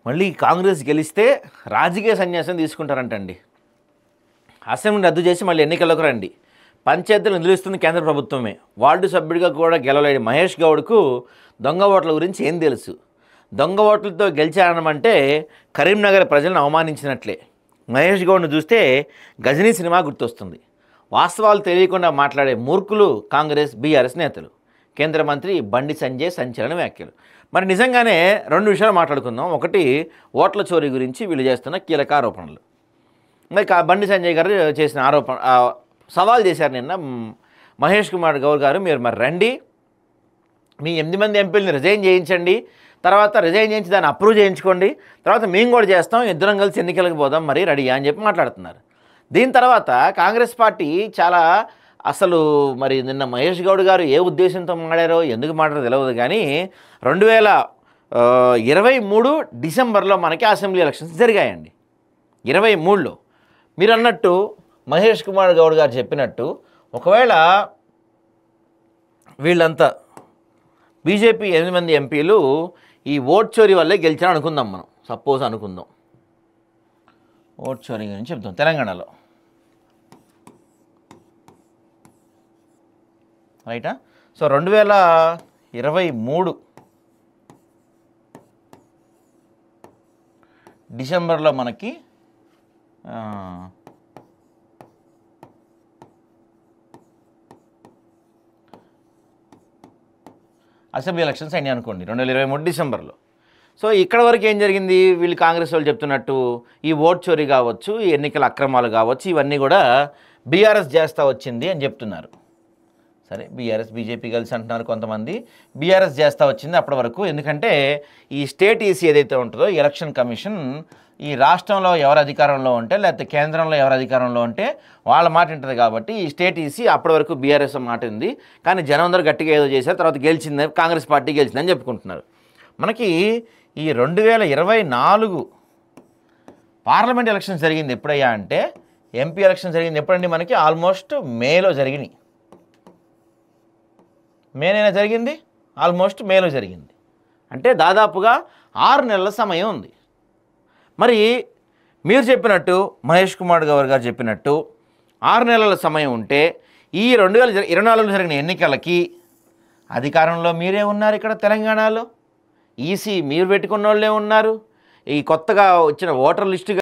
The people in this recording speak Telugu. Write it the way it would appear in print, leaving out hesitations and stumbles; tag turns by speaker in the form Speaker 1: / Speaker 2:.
Speaker 1: మళ్ళీ కాంగ్రెస్ గెలిస్తే రాజకీయ సన్యాసం తీసుకుంటారంటండి. అసెంబ్లీని రద్దు చేసి మళ్ళీ ఎన్నికలకు రండి. పంచాయతీలు నిలుస్తుంది కేంద్ర ప్రభుత్వమే. వార్డు సభ్యుడిగా కూడా గెలవలేని మహేష్ గౌడ్కు దొంగ ఓట్ల గురించి ఏం తెలుసు? దొంగ ఓట్లతో గెలిచారనమంటే కరీంనగర్ ప్రజలను అవమానించినట్లే. మహేష్ గౌడ్ను చూస్తే గజనీ సినిమా గుర్తొస్తుంది. వాస్తవాలు తెలియకుండా మాట్లాడే మూర్ఖులు కాంగ్రెస్ బీఆర్ఎస్ నేతలు. కేంద్ర మంత్రి బండి సంజయ్ సంచలన వ్యాఖ్యలు. మరి నిజంగానే రెండు విషయాలు మాట్లాడుకుందాం. ఒకటి, ఓట్ల చోరీ గురించి వీళ్ళు చేస్తున్న కీలక ఆరోపణలు. మరి బండి సంజయ్ గారు చేసిన సవాల్ చేశారు నిన్న మహేష్ కుమార్ గౌడ్ గారు, మీరు మరి రండి, మీ 8 మంది ఎంపీలని రిజైన్ చేయించండి, తర్వాత రిజైన్ చేయించి దాన్ని అప్రూవ్ చేయించుకోండి, తర్వాత మేము కూడా చేస్తాం, ఇద్దరం కలిసి ఎన్నికలకు పోదాం, మరి రెడీ అని చెప్పి మాట్లాడుతున్నారు. దీని తర్వాత కాంగ్రెస్ పార్టీ చాలా అసలు మరి నిన్న మహేష్ గౌడ్ గారు ఏ ఉద్దేశంతో మాట్లాడారో ఎందుకు మాట్లాడారో తెలియదు, కానీ 2023 డిసెంబర్లో మనకి అసెంబ్లీ ఎలక్షన్స్ జరిగాయండి. 23లో మీరు అన్నట్టు మహేష్ కుమార్ గౌడ్ గారు చెప్పినట్టు ఒకవేళ వీళ్ళంతా బీజేపీ 8 మంది ఎంపీలు ఈ ఓట్ చోరీ వల్లే గెలిచారని అనుకుందాం. మనం సపోజ్ అనుకుందాం, ఓట్ చోరీ గురించి చెప్తాం. తెలంగాణలో రైటా? సో 2023 డిసెంబర్లో మనకి అసెంబ్లీ ఎలక్షన్స్ అయినాయి అనుకోండి 2023 డిసెంబర్లో. సో ఇక్కడ వరకు ఏం జరిగింది? వీళ్ళు కాంగ్రెస్ వాళ్ళు చెప్తున్నట్టు ఈ ఓట్ చోరీ కావచ్చు, ఈ ఎన్నికల అక్రమాలు కావచ్చు, ఇవన్నీ కూడా బీఆర్ఎస్ చేస్తూ వచ్చింది అని చెప్తున్నారు. సరే, బీఆర్ఎస్ బీజేపీ కలిసి అంటున్నారు కొంతమంది, బీఆర్ఎస్ చేస్తూ వచ్చింది అప్పటి వరకు. ఎందుకంటే ఈ స్టేట్ ఈసీ ఏదైతే ఉంటుందో ఎలక్షన్ కమిషన్ ఈ రాష్ట్రంలో ఎవరు అధికారంలో ఉంటే లేకపోతే కేంద్రంలో ఎవరు అధికారంలో ఉంటే వాళ్ళ మాట ఉంటుంది కాబట్టి ఈ స్టేట్ ఈసీ అప్పటి వరకు బీఆర్ఎస్ మాట ఉంది. కానీ జనం అందరూ గట్టిగా ఏదో చేశారు, తర్వాత గెలిచింది, కాంగ్రెస్ పార్టీ గెలిచిందని చెప్పుకుంటున్నారు. మనకి ఈ 2024 పార్లమెంట్ ఎలక్షన్స్ జరిగింది ఎప్పుడయ్యా అంటే, ఎంపీ ఎలక్షన్ జరిగింది ఎప్పుడండి? మనకి ఆల్మోస్ట్ మేలో జరిగినాయి. మేనైనా జరిగింది, ఆల్మోస్ట్ మేలో జరిగింది. అంటే దాదాపుగా 6 నెలల సమయం ఉంది. మరి మీరు చెప్పినట్టు మహేష్ కుమార్ గౌడ్ గారు చెప్పినట్టు 6 నెలల సమయం ఉంటే ఈ 2024లో జరిగిన ఎన్నికలకి అధికారంలో మీరే ఉన్నారు. ఇక్కడ తెలంగాణలో ఈసీ మీరు పెట్టుకున్న వాళ్ళే ఉన్నారు. ఈ కొత్తగా వచ్చిన ఓటర్ లిస్టు